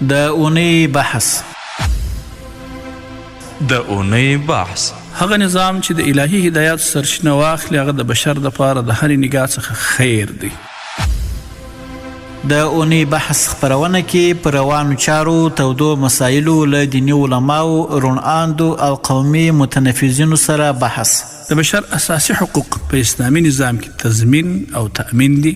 د اونۍ بحث. د اونۍ بحث هغه نظام چې د الهي هدایت سرچینه واخلي هغه د بشر دپاره د هرې نګاه څخه خیر دی. د اونۍ بحث خپرونه کې په روانو چارو، تودو مسایلو له دیني علماو، روڼاندو او قومي متنفذینو سره بحث. د بشر اساسي حقوق په اسلامي نظام کې تضمین او تأمین دي.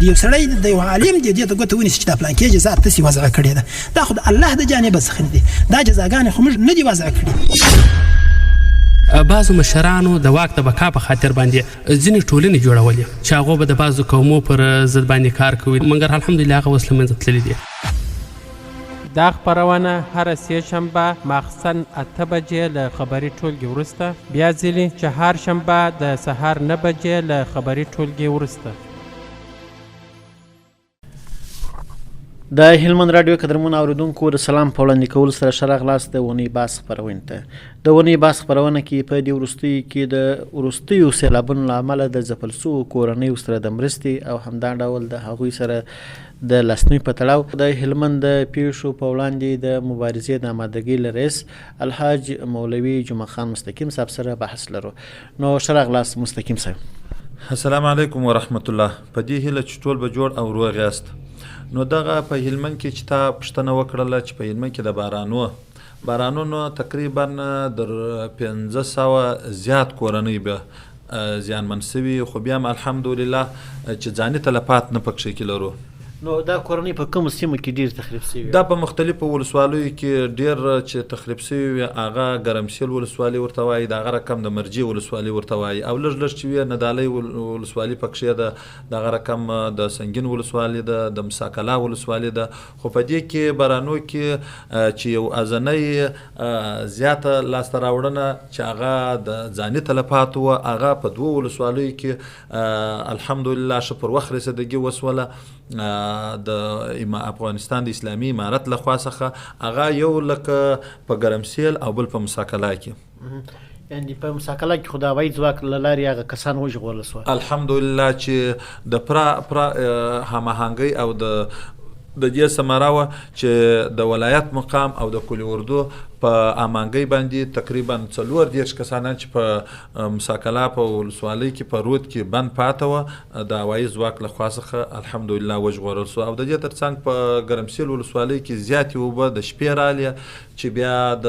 یو سړی د یو عالم دی دې ته ګوته ونیسي چې دا پلانکې جزا تاسې وضع کړې ده، دا خو د الله د جانبه څخه نه دي، دا جزاګانې خو موږ نه دي وضع کړي. بعضو مشرانو د واک د بقا په خاطر باندې ځینې ټولنې جوړولې چې هغو به د بعضو قومو پر ضد باندې کار کوي، مګر الحمدلله هغه اوس له منځه تللي دي. دا خپرونه هره سه شنبه ماخصن 8 بجې له خبري ټولګي وروسته، بیا ځلې چهار شنبه د سهار 9 بجې له خبري ټولګي وروسته. د هلمند راډیو قدرمنو اوریدونکو د سلام په وړاندې کولو سره ښه راغلاست د اونۍ بحث خپرونې ته. د اونۍ بحث خپرونه کې په دې وروستیو کې د وروستیو سیلابونو له امله د ځپل شوو کورنیو سره د مرستې او همدا ډول د هغوی سره د لاسنیوي په تړاو د هلمند د پیښو په وړاندې د مبارزې د آمادګۍ له رئیس الحاج مولوي جمعه خان مستقیم صاحب سره بحث لرو. نو ښه راغلاست مستقیم صاحب. السلام علیکم ورحمت الله. په دې هیله چې ټول به جوړ او روغ یاست. نو دغه په هلمند کې چې تا پوښتنه وکړله چې په هلمند کې د بارانونو تقریبا در 500 زیات کورنۍ به زیانمن سوي، خو بیا هم الحمدلله چې ځاني تلفات نه پکښې کې لرو. نو دا کورنۍ په کومو سیمو کې ډېر تخریب شوي؟ دا په مختلفو ولسوالیو کې ډېر چې تخریب شوي وي، هغه ګرمسیل ولسوالي ورته وایي، د هغه رقم د مرجې ولسوالي ورته وایي، او لږ لږ چې وي ندالۍ ولسوالي پکښې ده، د هغه رقم د سنګین ولسوالي ده، د مساکلا ولسوالي ده. خو په دې کې بارانو کې چې یو ازنۍ زیاته لاسته راوړنه چې هغه د ځاني تلفاتو وه، هغه په 2 ولسوالیو کې الحمدلله ښه پر وخت رسېدګي وسوله. د افغانستان د اسلامي امارت له خوا څخه هغه یو لکه په ګرمسیل او بل په مساکلا کې، یعنې په مساکلا کې خو د هوایي ځواک له لارې هغه کسان وژغورل شول. الحمدلله چې د پوره هماهنګۍ او د دې ثمره وه چې د ولایت مقام او د کلي اردو په امانګۍ باندې تقریبا 40 کسانان چې په مساکلا په ولسوالۍ کې په رود کې بند پاته وه، د هوایي ځواک له خوا څخه الحمدلله وژغورل سو. او د دې ترڅنګ په ګرمسیل ولسوالۍ کې زیاتې اوبه د شپې رالې چې بیا د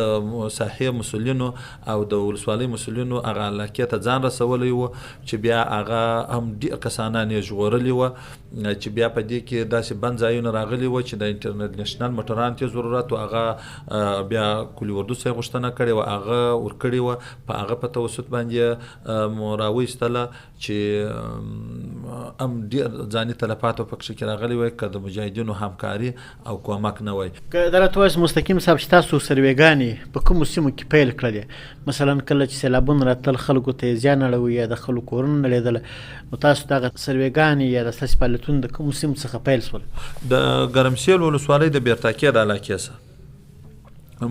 ساحې مسؤلینو او د ولسوالۍ مسؤلینو هغه علاقې ته ځان رسولی و چې بیا هغه هم ډېر کسانان یې ژغورلي وه، چې بیا په دې کې داسې بند ځایونه راغلي وه چې د انټرنیشنل موټرانو ته ضرورت و، هغه بیا کلي اردو څخه غوښتنه کړې وه، هغه ورکړې وه، په هغه په توسط باندې راوایستله چې هم ډېر ځاني تلفات پکښې کې راغلي وای که د مجاهدینو همکاري او کومک نه وای. که دا راته ووایاست مستقیم صاحب چې تاسو سروېګانې په کومو سیمو کې پیل کړلې؟ مثلا کله چې سیلابونه راتلل خلکو ته یې زیان اړوي یا د خلکو کورونه نړېدله، نو تاسو دغه سروېګانې یا د ستاسې فعالیتونه د کومو سیمو څخه پیل شول؟ د ګرمسیل ولسوالۍ د بیرتاکې د علاقې څخه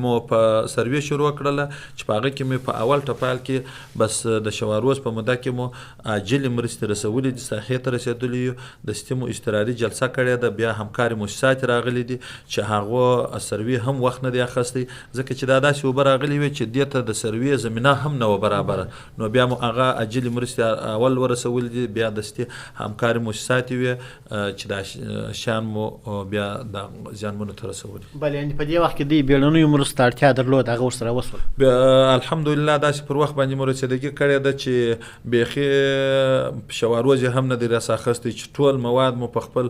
مو په سروې شروع کړله چې په هغه کې مې په اول ټپایل کې بس د شواروز په موده کې مو عاجلې مرستې رسولي دي، ساحې ته رسېدلي یو، د سیمو استرادي جلسه کړې ده، بیا همکاري مؤسسات راغلي دي چې هغو سروې هم وخت نه دی اخیستی، ځکه چې دا داسې اوبه راغلي وي چې دې ته د سروې زمینه هم نه وه برابره. نو بیا مو هغه عاجلې مرستې اول ورسولي دي، بیا دستي همکاري مؤسسات وي چې دا شیان مو بیا د زیانمنو ته رسولي. بله، یعنې په دې وخت کې دوی بیړنیو مرستو ته اړتیا درلود، هغه ورسره وسول. الحمدلله داسې پر وخت باندې مو رسېدګي کړې ده چې بیخي شواروز یې هم نه دی راسه اخیستی، چې ټول مواد مو په خپل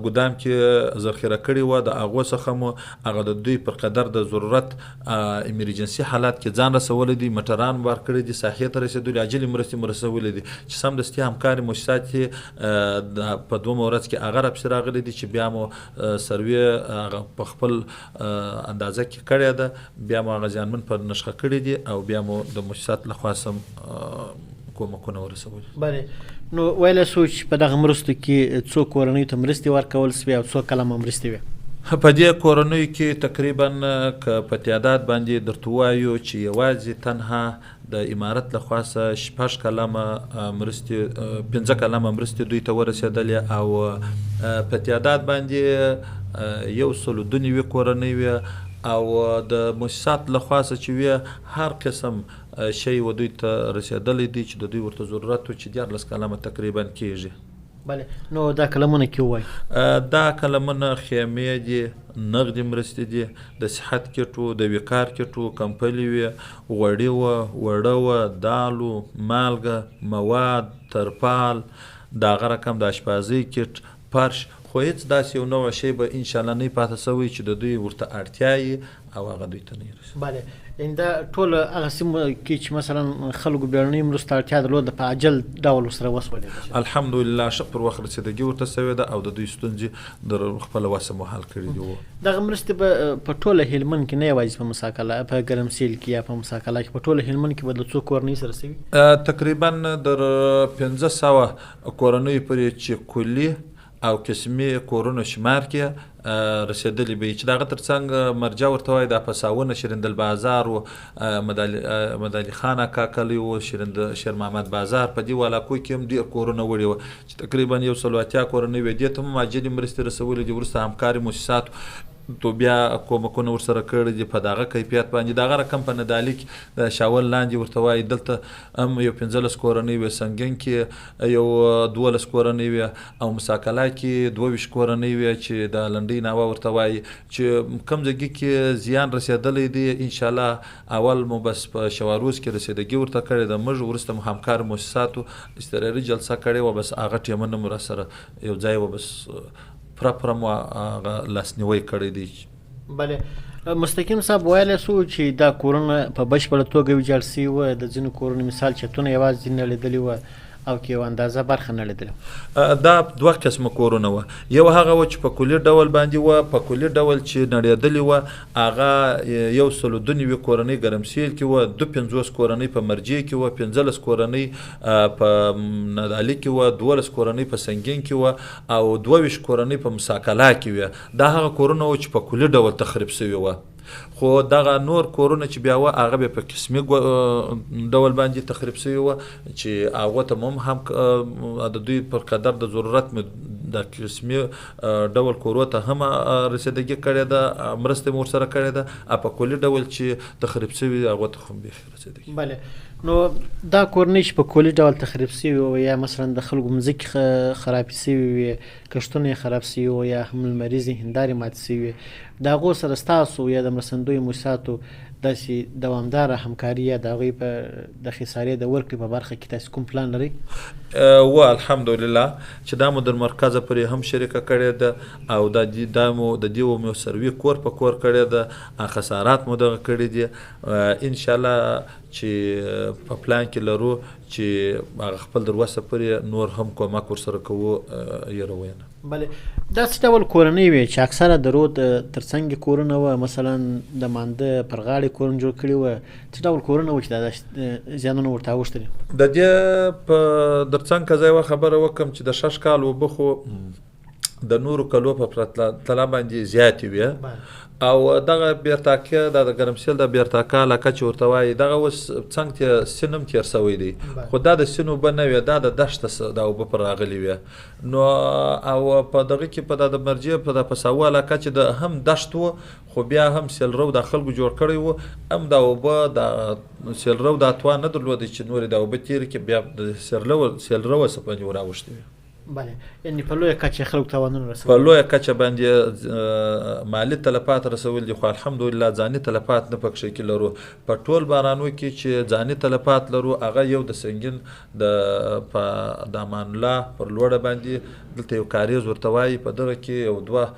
ګدام کې ذخیره کړي وه، د هغو څخه مو هغه د دوی پر قدر د ضرورت ایمرجنسي حالات کې ځان رسولی دي، موټران ورکړي دي، ساحې ته رسېدلي، عاجلې مرستې مو رسولي دي چې سمدستي همکاري مؤسسات یې په 2 ورځ کې هغه راپسې راغلي دي چې بیا مو سروې هغه په خپل اندازه کې کړې ده، بیا مو هغه زیانمن په نښه کړي دي او بیا مو د مؤسسات لخوا سم کومکونه ورسولي. بله، نو ویلی شو چې په دغه مرستو کې څو کورنیو ته مرستې ورکول سوې او څو کلمه مرستې وې؟ په دې کورنیو کې تقریبا که په تعداد باندې درته ووایو چې یوازې تنها د امارت له خوا څخه 6 کلمه مرستې 15 کلمه مرستې دوی ته ورسېدلې او په تعداد باندې 102 کورنۍ وې او د مؤسسات له خوا څخه چې وې هر قسم شی و دوی ته رسېدلی دی چې د دوی ورته ضرورت و چې 14 کلمه تقریبا کېږي. بله نو دا کلمونه کې وایي دا کلمونه خیمې دي، نغدي مرستې دي، د صحت کټ و، د وقار کټ و، کمپلې وې، غوړي وه، وړه وه، دال و، مالګه، مواد، ترپال، د هغه رقم د اشپازۍ کټ، فرش، خو هېڅ داسې یو نوع شی به انشاءالله نه پاتې سوی چې د دوی ورته اړتیا یې او هغه دوی ته نه رسي. بله یعنې دا ټول هغه سیمو کې چې مثلا خلکو بیړنۍ مرستو اړتیا درلوده په عجل ډول ورسره وسولېده. الحمدلله ښه پر وخت رسېدګي ورته سوې ده او د دوی ستونزې د خپله وسه مو حل کړي دي. دغه مرستې به په ټوله هلمند کې نه یوازې په مساکله په ګرمسیل کې یا په مساکله کې په ټوله هلمند کې به د څو کورنۍ سره سوي؟ تقریبا در 1500 کورنۍ پورې چې کلي او قسمي کورونو شمار کې رسېدلي به چې د هغه تر څنګ مرجع ورته وایي دا پساونه شیرندل بازار و، مدالي خان اکا کلی و، شیر محمد بازار، په دې علاقو کې هم ډېر کورونه وړي وه چې تقریبا 180 کورنۍ وې. دې ته هم عاجلې مرستې رسولې دي. وروسته همکاري مؤسساتو تو بیا کومکونه ورسره کړي دي په دغه کیفیت باندې. دغه رقم په ندالي کې د شاول لاندې ورته وایي دلته هم یو 15 کورنۍ وې، سنګین کې یو 12 کورنۍ وې او مساکله کې 22 کورنۍ وې چې د لنډۍ ناوه ورته وایي چې کوم ځای کې زیان رسېدلی دی. انشاءالله اول مو بس په شواروز کې رسېدګي ورته کړې ده موږ، وروسته مو همکار مؤسساتو اضطراري جلسه کړې وه، بس هغه ټیمونه مو راسره یو ځای وه، بس پوره مو هغه لاسنیوی کړی دی. بله مستقیم صاحب ویلی سو چې دا کورونه په بشپړه توګه ویجاړ سوي وه، د ځینو کورونو مثال چتونه یوازې ځینې نړېدلي وه او کې یو اندازه برخه نړېدلې. دا 2 قسمه کورونه وه. یو هغه وه چې په کلي ډول باندې وه، په کلي ډول چې نړېدلې وه هغه 102 کورنۍ ګرمسیل کې وه، 52 کورنۍ په مرجع کې وه، 15 کورنۍ په ندالي کې وه، 12 کورنۍ په سنګین کې وه او 22 کورنۍ په مساکله کې وه. دا هغه کورونه وه چې په کلي ډول تخریب سوي وه. خو دغه نور کورونه چې بیا وه هغه بیا په قسمي ډول باندې تخریب سوي وه چې هغو ته هم د دوی پر قدر د ضرورت د قسمي ډول کورو ته هم رسېدګي کړې ده، مرستې مو ورسره کړې ده، په کلي ډول چې تخریب سوي هغو ته هم بیخي رسېدګي. بله نو دا کورنۍ چې په کلي ډول تخریب سوي وه یا مثلا د خلکو مځکې خرابې سوي وي، کښتونه یې خراب سوي وه یا هم لمریزې هندارې ماتې سوي وي، د هغو سره ستاسو یا د مرستندویو مؤسساتو داسې دوامداره همکاري یا د هغوی په د خسارې د ورکړې په برخه کې تاسې کوم پلان لرئ؟ و الحمدلله چې دا مو در مرکزه پورې هم شریکه کړې ده او دا مو د دې مو سروي کور په کور کړې ده، خسارات مو دغه کړي دي. انشاءالله چې په پلان کې لرو چې هغه خپل در وسه پورې نور هم کومک ورسره کوو یروي نه. بله داسې ډول کورنۍ وې چې اکثره د رود تر څنګ کورونه وه، مثلا د مانده پر غاړې کورونه جوړ کړي وه، څه ډول کورونه وه چې دا زیانونه ورته اوښتلي؟ د دې په در څنګ که زه یوه خبره وکړم چې د 6 کال اوبه خو د نورو کلو په پرتله باندې زیاتې وې او دغه بیرتاکه د ګرمسیل د بیرتاکه علاقه چې ورته وایي دغه اوس څنګ سین هم تېر سوی دی، خو دا د سین اوبه نه وې، دا د دښته د اوبه پر راغلي وې. نو او په دغه کې په د مرجع په د پساوه علاقه چې د هم دښت و خو بیا هم سیلرو د خلکو جوړ کړی و، هم د اوبه د سیلرو د اتوان نه درلودی چې نورې د اوبه تېرې کې بیا د سیلرو سپنې وراوښتې وې. بله یعنې په لویه کچه خلکو تاوانونه رسول، په لویه کچه باندې مالي تلفات رسول دي، خو الحمدلله ځاني تلفات نه پکښې کې لرو. په ټول بارانو کې چې ځاني تلفات لرو هغه یو د سنګین د امان الله پر لوړه باندې دلته یو کاریز ورته وایي، په دغه کې یو 2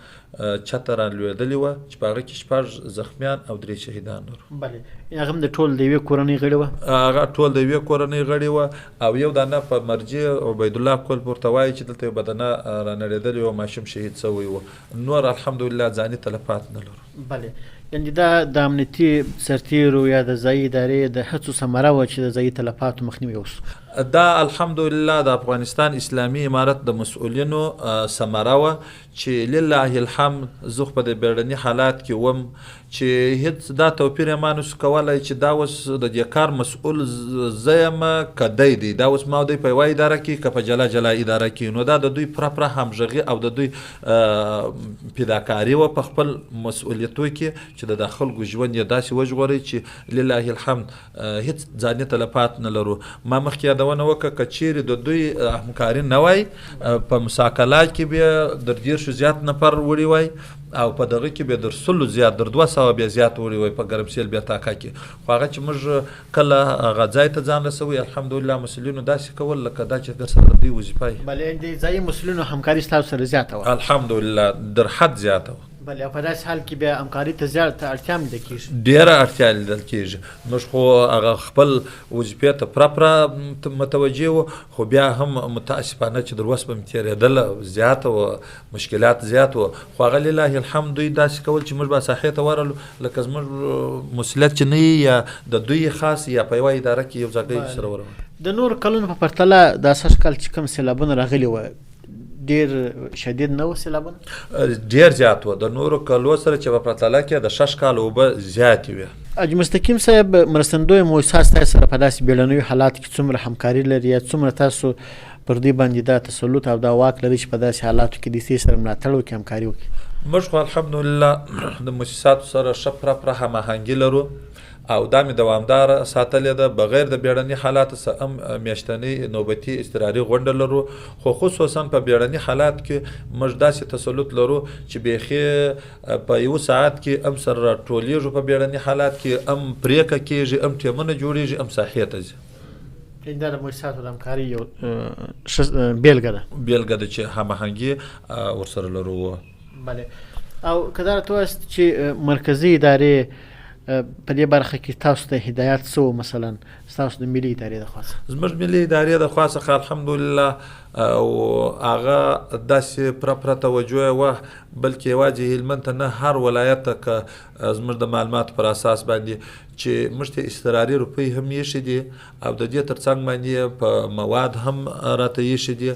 چته رالوېدلې وه چې په هغه کې 6 زخمیان او 3 شهیدان لرو. بله هغه هم د ټول د یوې کورنۍ غړي وه؟ هغه ټول د یوې کورنۍ غړي وه او یو دانه په مرجع عبیدالله کول ورته وایي چې دلته یو بدنه رانړېدلې وه، ماشوم شهید سوی و. نور الحمدلله ځاني تلفات نه لرو. بله یعنې دا د امنیتي سرتیرو یا د ځایي ادارې د هڅو ثمره وه چې د ځایي تلفاتو مخنیوی وشو. دا الحمدلله د افغانستان اسلامي امارت د مسؤلینو ثمره وه چې لله الحمد زه خو په د بیړني حالات کې وم چې هیڅ دا توپیر یې ما نسو کولی چې دا اوس د دې کار مسؤل زه یم که دی دی دا اوس ما دوی په یوه اداره کې که په جلا جلا اداره کې نو دا د دوی پوره همغږي او د دوی فداکاري وه په خپل مسؤلیتو کې چې د خلکو ژوند یې داسې وژغورئ چې لله الحمد هیڅ ځاني تلفات نه لرو. ما مخکې یادونه وکړه که چیرې د دوی همکاري نه وای په مساکلات کې بیا در 10 زیات نفر وړي وای او په دغه کې به در 100 زیات در 200 بیا زیات وړي وای په ګرمسیل بیا تاکا کې خو هغه چې موږ کله هغه ځای ته ځان رسوي الحمدلله مسؤلینو داسې کول لکه دا چې در سره دوی وظیفه وي. بلې د ځایي مسؤلینو همکاري ستاسو سره زیاته وه الحمدلله در حد زیاته وه. بلې او په داسې حال کې بیا همکاري ته زیاته اړتیا هم لیدل کېږي ډېره اړتیا لیدل کېږي. موږ خو هغه خپل وظیفې ته پوره متوجه وو خو بیا هم متاسفانه چې در اوس به مې تېرېدله زیاته وه مشکلات زیات وه خو هغه لله الحمد دوی داسې کول چې موږ به ساحې ته ورغلو لکه زموږ مسؤلیت چې نه یا د دوی خاص یا په یوه اداره کې یو ځای سره ورغلو. د نور کلونو په پرتله د اساس کال چې کوم سیلابونه راغلي وه ډیر شدید نه و سیلابونه؟ ډیر زیات و د نورو کلو سره چې په پرتله کې د 6 کال اوبه زیاتې وې. حاج مستقیم صاحب مرستندوی مؤسسات تاسو سره په داسې بیړنیو حالات کې څومره همکاري لري یا څومره تاسو پر دې باندې دا تسلط او دا واک لري چې په داسې حالاتو کې د سې سره ملاتړ وکړي همکاري وکړي؟ موږ خو الحمدلله د مؤسساتو سره ښه پوره هماهنګي لرو او دا مې دوامدار ساتلې ده بغیر د بیړني حالاتو څخه هم میاشتنۍ نوبتي اضطراري غونډه لرو خو خصوصا په بیړني حالات کې موږ داسې تسلط لرو چې بیخي په یو ساعت کې هم سره راټولیږو په بیړني حالات کې هم پریکړه کېږي هم ټیمونه جوړېږي هم ساحې ته ځي. دا د مؤسساتو د همکاري یو بیلګه ده چې هماهنګي ورسره لرو. بله او که دا راته ووایاست چې مرکزي ادارې په دې برخه کې تاسو ته هدایات څه وو مثلا ستاسو د ملي ادارې د خوا څخه؟ زموږ ملي ادارې د خوا څخه الحمدلله او هغه داسې پوره توجه یې وه بلکې یوازې هلمند ته نه هر ولایت ته که زموږ د معلوماتو پر اساس باندې چې موږ ته اضطراري روپۍ هم ایښي دي او د دې تر څنګ باندې په مواد هم راته ایښي دي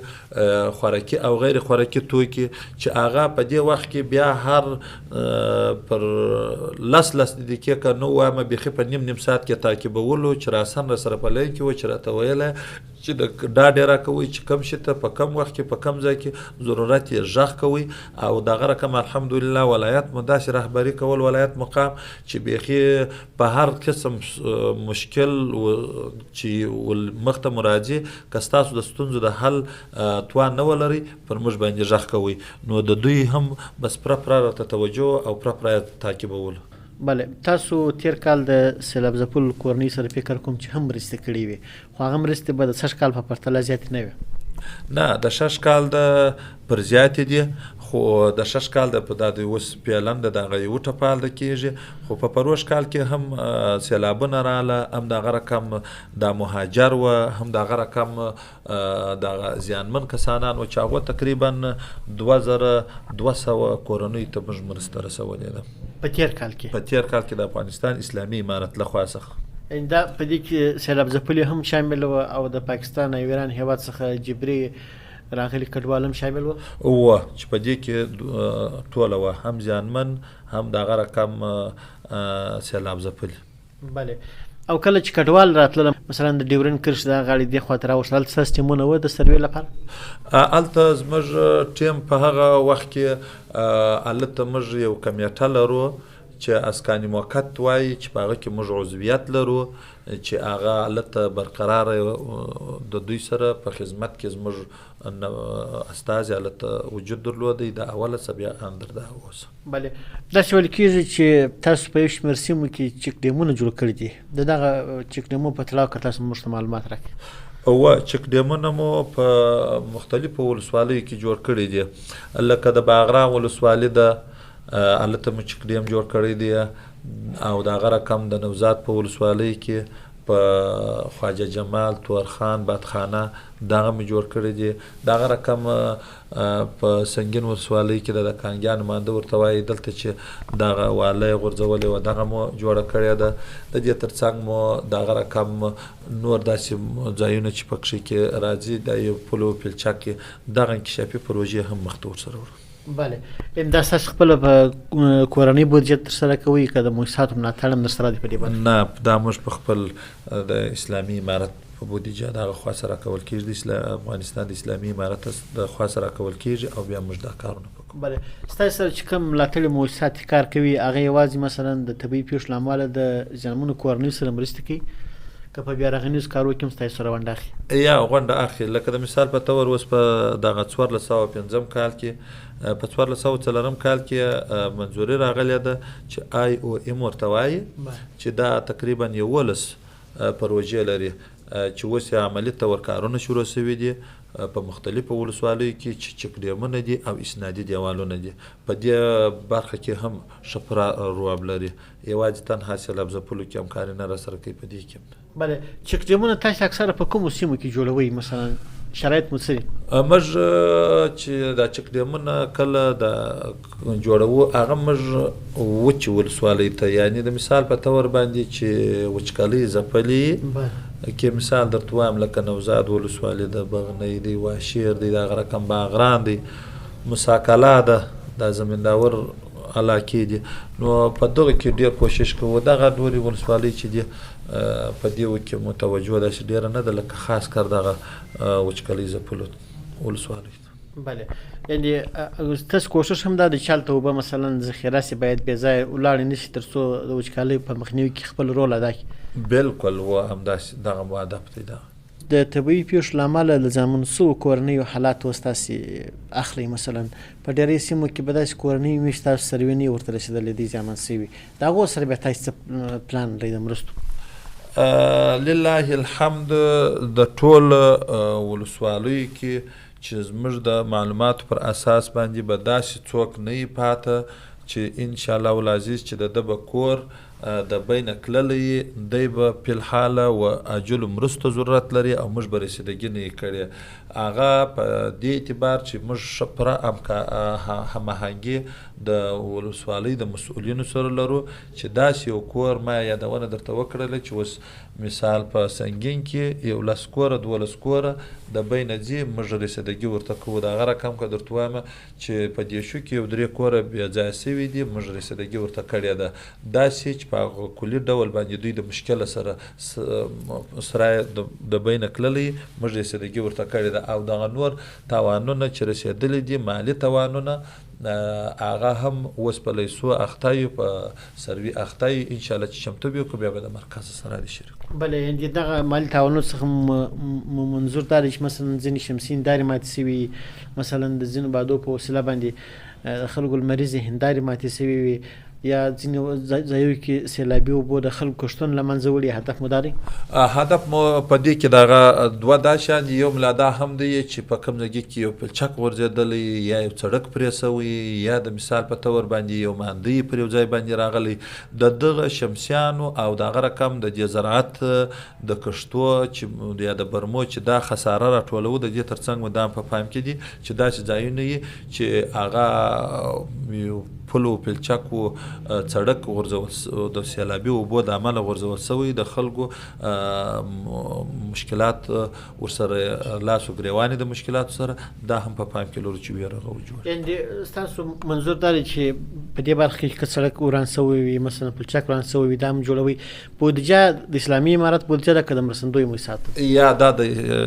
خوراکي او غیر خوراکي توکي چې هغه په دې وخت کې بیا هر پر 10 دقیقې که نه وایم بیخي په نیم ساعت کې تعقیبولو چې راسن را سره په لای کې و چې راته ویله چې د ډاډ راکوي چې کم شي ته په کم وخت کې په کم ځای کې ضرورت یې غږ کوي او دغه رقم الحمدلله ولایت مو داسې رهبري کول ولایت مقام چې بیخي په هر قسم مشکل چې مخ ته مراجع که ستاسو د ستونزو د حل توان نه ولرئ پر موږ باندې غږ کوئ نو د دوی هم بس پوره راته توجه او پوره تعقیبولو. بله تاسو تیر کال د سیلاب ځپلو کورنۍ سره فکر کوم چې هم مرستې کړې وې خو هغه مرستې به د 6 کال په پرتله زیاتې نه وې؟ نه د 6 کال د پر زیاتې دي خو د 6 کال د په د اوس پیلن د دغه یو ټپال د کېږي خو په پروش کال کې هم سیلابونه رااله هم دغه رقم د مهاجر و هم دغه رقم د زیانمن کسانان و چې هغه تقریبا 2200 کورنۍ ته موږ مرسته رسولې ده په تیر کال کې د افغانستان اسلامي امارت لخوا څخه. دا په دې کې سیلاب ځپلي هم شامل و او د پاکستان او ایران هیواد څخه جبري راغلي کډوال هم شامل و چې په دې کې ټوله وه هم زیانمن هم دغه رقم سیلاب ځپلي. بله او کله چې کډوال راتلل مثلا د ډیورن کرښ د غاړې دې خواته راوښتل هلته ستاسو ټیمونه وه د سروې لپاره؟ هلته زموږ ټیم په هغه وخت کې هلته موږ یو کمیټه لرو چې اسکاني موقت وایي چې په هغه کې موږ عضویت لرو چې هغه هلته برقرار د دوی سره په خدمت کې زموږ استازي هلته وجود درلودی د اوله څه بیا اندر ده اوس. بله داسې ویل کېږي چې تاسو په یو شمېر سیمو کې چک ډیمونه جوړ کړي دي د دغه چک ډیمو په اطلاع که تاسو موږ ته معلومات راکړئ؟ اوه چک ډیمونه مو په مختلفو ولسوالیو کې جوړ کړي دي لکه د باغرام ولسوالي ده هلته مو چک ډیم جوړ کړی دی او د هغه رقم د نوزاد په ولسوالۍ کې په خواجه جمال، تورخان، بادخانه دغه مې جوړ کړی دي. دغه رقم په سنګین ولسوالۍ کې د کانګیانو مانده ورته وایي، دلته چې دغه واله یې غورځولې وه دغه مو جوړه کړې ده. د دې تر څنګ مو دغه رقم نور داسې ځایونه چې پکښې کې راځي د یو پل و پلچک کې دغه انکشافي پروژې هم مخته ورسره وړو. بله، دا ستاسو خپله په کورنۍ بودجه ترسره کوئ که د مؤسساتو ملاتړ هم درسره دی په دې باندې؟ نه، دا موږ په خپل د اسلامي امارت په بودیجه د هغه خوا سره راکول کېږي، د افغانستان د اسلامي امارت د خوا سره راکول کېږي او بیا موږ دا کارونه کوو. بله، ستاسو سره چې کوم ملاتړي مؤسسات کار کوي هغه یوازې مثلا د طبیعي پیښو له امله د زیانمنو کورنیو سره مرسته کوي که په بیا رغنیزو کارو کې هم ستاسو سره ونډه اخلي؟ یا غونډه اخلي. لکه د مثال په طور اوس په دغه 1405 کال کې په 1404 کال کې منظوري راغلې ده چې IOM ورته وایي چې دا تقریبا 11 پروژې لري چې اوس یې عملي طور کارونه شروع شوي دي په مختلفو ولسوالیو کې چې چک ډیمونه دي او اسنادي دیوالونه دي. په دې برخه کې هم ښه پوره رواب لري، یوازې تنها سیلاب ځپلو کې همکاري نه راسره کوي په دې کې. بله، چک ډیمونه تاسو اکثره په کومو سیمو کې جوړوئ؟ مثلا شرایط مو څه دي؟ موږ چې دا چک ډیمونه کله د جوړوو هغه موږ وچې ولسوالۍ ته، یعنې د مثال په طور باندې چې وچکالۍ ځپلي کې مثال درته وایم لکه نوزاد ولسوالۍ ده، بغنۍ دی، واشیر دی، دغه رقم باغران دی، مساکلا ده، دا زمینداور علاقې دي. نو په دغه کې ډېر کوشش کوو دغه نورې ولسوالۍ چې دي په دې کې متوجه داسې ډېره نه ده لکه خاص کر دغه وچکالۍ ځپلو ولسوالۍ. بله، یعنې ستاسو کوشش هم دا دی چې هلته اوبه مثلا ذخیره سي باید بې ځایه ولاړې نه شي تر څو د وچکالۍ په مخنیوي کې خپل رول ادا کړي؟ بالکل، و همداسې دغه مو هدف دی. د طبیعي پیښو له امله د زیانمنو شویو کورنیو حالات اوس تاسې اخلئ؟ مثلا په ډېری سیمو کې به داسې کورنۍ وي چې تاسو سروې نه ورته رسېدلې دي زیانمن شوي، د هغو سره بیا تاسو څه پلان لرئ د مرستو؟ لله الحمد د ټول ولسوالیو کې چې زموږ د معلوماتو پر اساس باندې به داسې څوک نه وي پاته چې انشاءالله العزیز چې د ده به کور د بین تللی دی به فی الحال و عاجلو مرستو ضرورت لري او موږ به رسیدګي نه یې کړې. هغه په دې اعتبار چې موږ ښه پوره هماهنګي د ولسوالۍ د مسؤلینو سره لرو چې داسې یو کور ما یادونه درته وکړله چې اوس مثال په سنګین کې 11 کوره 12 کوره د بین ځي موږ رسیدګي ورته کوو. د هغه رقم که درته وایم چې په دېشو کې یو 3 کوره بې ځایه سوي دي موږ رسیدګي ورته کړې ده. داسې چې په هغه کلي ډول باندې دوی د مشکله سره سرای د بین تللی موږ رسیدګي ورته کړې ده او دغه نور تاوانونه چې رسېدلي دي مالي تاوانونه هغه هم اوس په لیسو اخته یو په سروي اخته یو انشاءالله چې چمتو به وکړو بیا به د مرکز سره دې شریک. بله، یعنې دغه مالي تاوانونو څخه منظور دا دی چې مثلا ځینې شمسي هندارې ماتې شوي، مثلا د ځینو بادو په وسیله باندې د خلکو لمریزې هندارې ماتې شوي وي، یا ځینې ځایو کې سیلابي اوبو د خلکو کښتونه له منځه وړي. هدف مو دا دی؟ هدف مو په دې کې دغه دوه دا شیان دي. یو ملا دا هم دی چې په کوم ځای کې یو پلچک غورځېدلی یا یو سړک پرې شوی یا د مثال په طور باندې یو ماندی پر یو ځای باندې راغلی، د دغه شمسیانو او دغه رقم د دې زراعت د کښتو چې یا د برمو چې دا خساره راټولو د دې تر څنګ مدام په پام کې دي چې داسې ځایونه یې چې هغه پل و پلچک و سړک غورځول د سیلابي اوبو د امله غورځول شوی، د خلکو مشکلات ورسره لاس و ګریوانې د مشکلاتو سره دا هم په پام کې لرو چې ویره راوجوړي. یعنې ستاسو منظور دا دی چې په دې برخه کې که سړک وران شوی وي مثلا پلچک وران شوی وي دا هم جوړوي؟ بودجه د اسلامي امارت بودجه ده که د مرستندویو مؤسساتو؟ یا دا د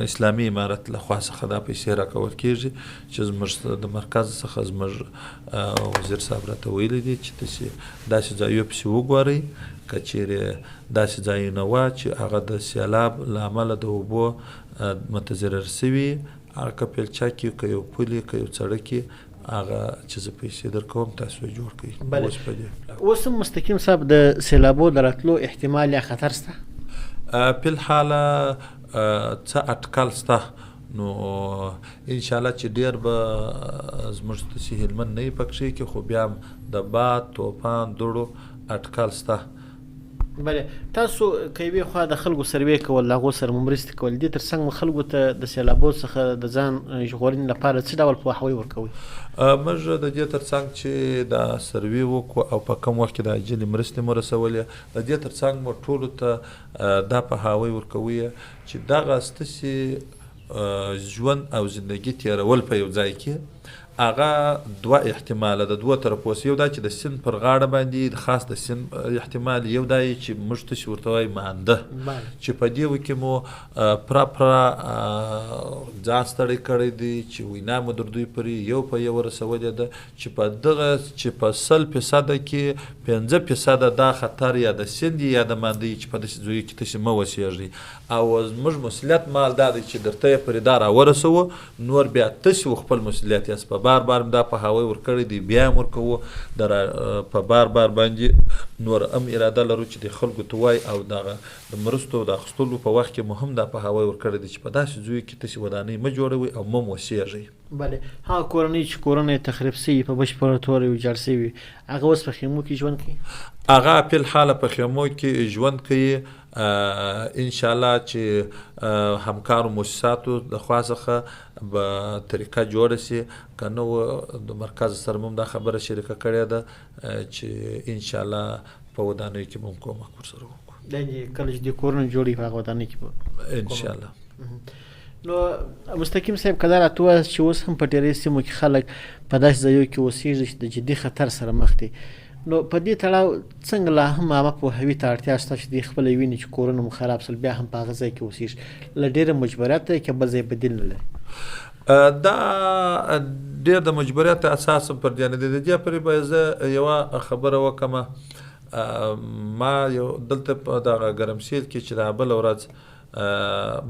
اسلامي امارت له خوا څخه دا پیسې راکول کېږي چې زموږ د مرکز څخه زموږ وزیر صاحب راته ویلي دي چې داسې ځایو پسې وګورئ که چیرې داسې ځایونه وه چې هغه د سیلاب له امله د اوبو متضرر شوي، هغه که پلچک وي که یو پل وي که یو سړک وي، هغه چې زه پیسې درکوم تاسو یې جوړ کړئ. اوس هم مستقیم صاحب د سیلابو د راتلو احتمال یا خطر شته؟ فی الحال څه اټکل شته، نو انشاءالله چې ډیر به زموږ داسې هلمند نه وي پکښې کې، خو بیا هم د باد، طوفان، دوړو اټکل شته. بله تاسو کوي خو د خلکو سروې کول لاغو سره مرستې کول دي تر څنګه خلکو ته د سیلابو څخه د ځان ژغورنې لپاره څه ډول پوهاوی ورکوي؟ موږ د دې تر څنګ چې دا سروې وکړو او په کم وخت کې د عاجلې مرستې مو رسولې د دې تر څنګ مو ټولو ته دا پوهاوی ورکوي چې دغه ستاسې ژوند او زندگی تیرول په یو ځای کې هغه دوه احتماله د دوه طرفو یو دا چې د سیند پر غاړه باندې خاص د سیند احتمال یو دا چې موږ تاسې ورته وایي مانده چې په دې کې مو پرا ځان ستړی کړی دی چې وینا مو در دوی پورې یو په یو رسولې ده چې په دغه چې په 100% کې 15% دا خطر یا د سیند یا د ماندې چې په داسې ځایو کې تاسې مه اوسېږئ او زموږ مسؤلیت مال دا دی چې درته یې پرې دا راورسوو نور بیا تاسې خپل مسؤلیت یاست په بار دا پوهاوی ورکړی دی بیا هم ورکوو په بار باندې نور هم اراده لرو چې د خلکو ته وایي او دغه د مرستو د اخیستلو په وخت کې مو هم دا پوهاوی ورکړی دی چې په داسې ځایو کې تاسې ودانۍ مه جوړوئ او مه اوسېږئ. بله هغه کورنۍ چې کورونه یې تخریب سوي په بشپړه توګه ویجاړ سوي هغه اوس په خیمو کې ژوند کوي؟ هغه فی الحال په خیمو کې ژوند کوي انشاءالله چې همکارو مؤسساتو د خوا څخه به طریقه جوړه سي که نه د مرکز سره مو دا خبره شریکه کړې ده چې انشاءالله په ودانیو کې به کومک ورسره وکړو کله چې د کورونه جوړي په هغه ودانۍ کې به انشاءالله. نو مستقیم صاحب که دا راته ووایاست چې اوس هم په ډېرې سیمو کې خلک په داسې ځایو کې اوسېږي چې د جدي خطر سره مخ دي نو په دې تړاو څنګه لا هم عامه پوهاوي ته اړتیا شته چې دوی خپله ویني چې کورونه مو خراب سول بیا هم په هغه ځای کې اوسېږي له ډېره مجبوریت دی که بل ځای بدیل نه لري؟ دا ډېر د مجبوریت اساس پر دې نه دی. د دې پورې به زه یوه خبره وکړم. ما یو دلته په دغه ګرمسیل کې چې دا بله ورځ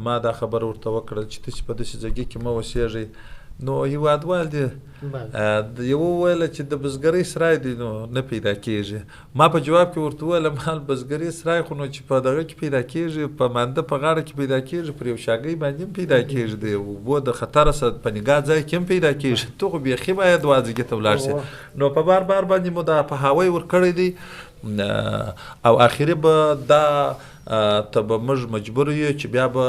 ما دا خبره ورته وکړه چې تاسې په داسې ځایګي کې مه اوسېږئ نو هیوادوال دی یو وویل چې د بزګرۍ سرای دی نو نه پیدا کېږي ما په جواب کې ورته وویلم حال بزګرۍ سرای خو نو چې په دغه کې پیدا کېږي په مانده په غاړه کې پیدا کېږي پر یو شاګۍ باندې هم پیدا کېږي د اوبو د خطره سره په نګاه ځای کې هم پیدا کېږي ته خو بیخي باید واځګې ته ولاړ شي نو په بار باندې مو دا پوهاوی ورکړی دی او اخري به دا ته به موږ مجبور یو چې بیا به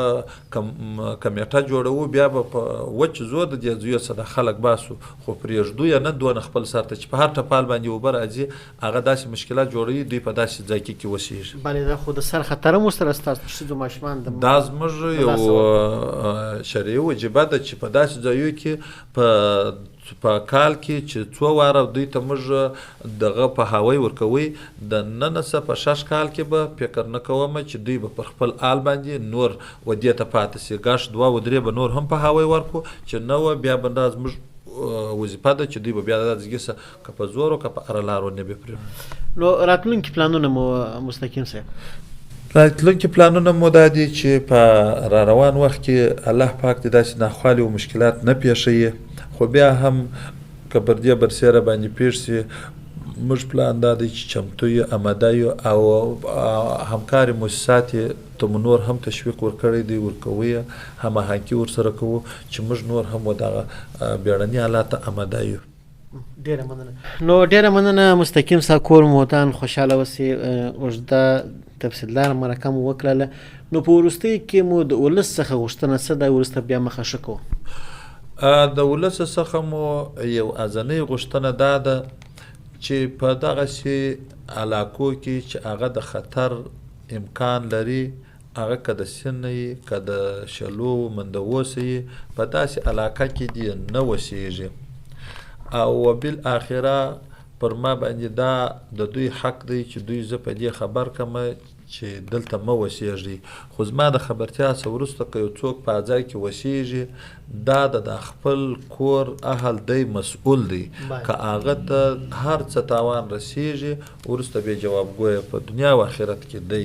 کمیټه جوړوو بیا به په وچ زور د دې ځایو څخه د خلک باسو خو پرېږدو یې نه دونه خپل سر ته چې په هر ټپال باندې اوبه راځي هغه داسې مشکلات جوړوي دوی په داسې ځای کې اوسېږي. بلې دا خو د سر خطر هم ورسره ستاسو ښځو ماشومان دا زموږ یو شرعي وجیبه ده چې په داسې ځایو کې په کال کې چې 2 واره دوی ته موږ دغه پوهاوی ورکوي د نن څخه په 6 کال کې به فکر نه کوم چې دوی به پر خپل آل باندې نور ودې ته پاتې سي ګاش 2 و 3 به نور هم پوهاوی ورکو چې نو بیا به دا زموږ وظیفه ده چې دوی به بیا د ځګي که په زور او که په ارلارو نه به پرې. نو راتلونکي پلانونه مو مستقیم صاحب؟ راتلونکي پلانونه مو دا دي چې په را روان وخت کې الله پاک دې داسې ناخوالې او مشکلات نه پیښوي خو بیا هم که پر دې برسېره باندې پیښ سي موږ پلان دا دی چې چمتو یو اماده یو او همکاري مؤسسات ته مو نور هم تشویق ورکړی دی ورکوي هماهنګي ورسره کوو چې موږ نور هم دغه بیړني حالات ته اماده یو. ډېره مننه. نو ډېره مننه مستقیم صاحب کور مو ودان خوشحاله اوسئ اوږده تفصیلدار مرکه مو وکړله نو په وروستیو کې مو د ولس څخه غوښتنه څه ده وروسته بیا مخه ښه کوو؟ د ولس څخه مو یو ازنۍ غوښتنه دا ده چې په دغسې علاقو کې چې هغه د خطر امکان لري هغه که د سیند نه وي که د شلو مندووسه وي په داسې علاقه کې دې نه اوسېږي او بالاخره پر ما باندې دا د دوی حق دی چې دوی زه په دې خبر کړم چې دلته مه اوسېږي خو زما د خبرتیا څخه وروسته که یو څوک په ځای کې اوسېږي دا د خپل کور اهل دی مسؤل دی که هغه ته هر څه تاوان رسېږي وروسته بیا جوابګویه په دنیا او آخرت کې دی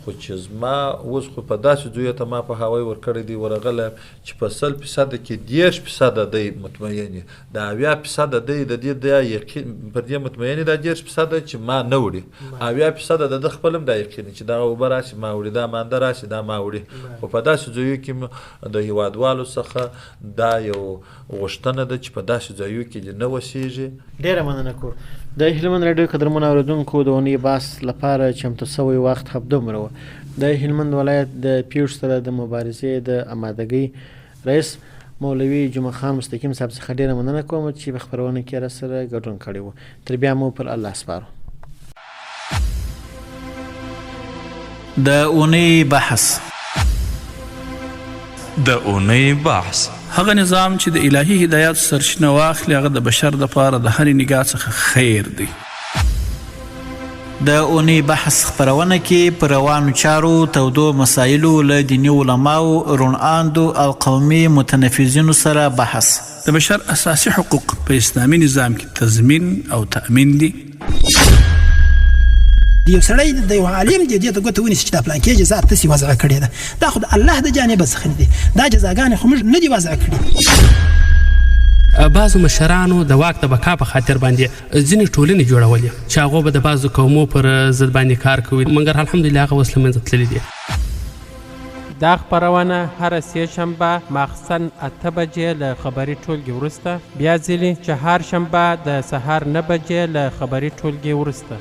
خو چې زما اوس خو په داسې ځایو ته ما په هوای ورکړی دی ورغلی چې په 100% کې 10% دی مطمئن یې د 80% دی د دې دا یقین پر دې مطمئن دا 10% چې ما نه وړي 80% د خپل هم دا یقین چې دا اوبه راشي ما وړي دا مانده راشي دا ما وړي خو په داسې ځایو کې د هیوادوالو څخه دا یو غوښتنه ده چې په داسې ځایو کې نه اوسېږي. ډېره مننه کوم. د هلمند راډیو قدرمن اورېدونکو د اونۍ بحث لپاره چمتو سوی وخت همدومره و. د هلمند ولایت د پیښو سره د مبارزې د امادګۍ رئیس مولوي جمعه خان مستقیم صاحب څخه ډېره مننه کوم چې په خپرونه کې راسره ګډون کړی و. تر بیا مو پر الله سپارو. د اونۍ بحث هغه نظام چې د الهي هدایت سرچینه واخلي هغه د بشر د پاره د هرې نگاه څخه خیر دی. د اونۍ بحث خپرونه کې پر روانو چارو تودو مسایلو له دیني علماو روڼاندو او قومي متنفذینو سره بحث. د بشر اساسي حقوق په اسلامي نظام کې تضمین او تأمین دي. یو سړی د یو عالم دی دې ته ګوته ونیسي چې دا پلان کې جزا تاسې وضع کړې ده دا خو د الله د جانبه څخه نه دي دا جزاګانې خو موږ نه دي وضع کړي. بعضو مشرانو د واک د بقا په خاطر باندې ځینې ټولنې جوړولې چې هغو به د بعضو قومو پر ضد باندې کار کوي مګر الحمدلله هغه اوس له منځه تللي دي. دا خپرونه هره سه شنبه ماخستن 8 بجې له خبري ټولګي وروسته بیا ځلې چې هر شنبه د سهار 9 بجې له خبري ټولګي وروسته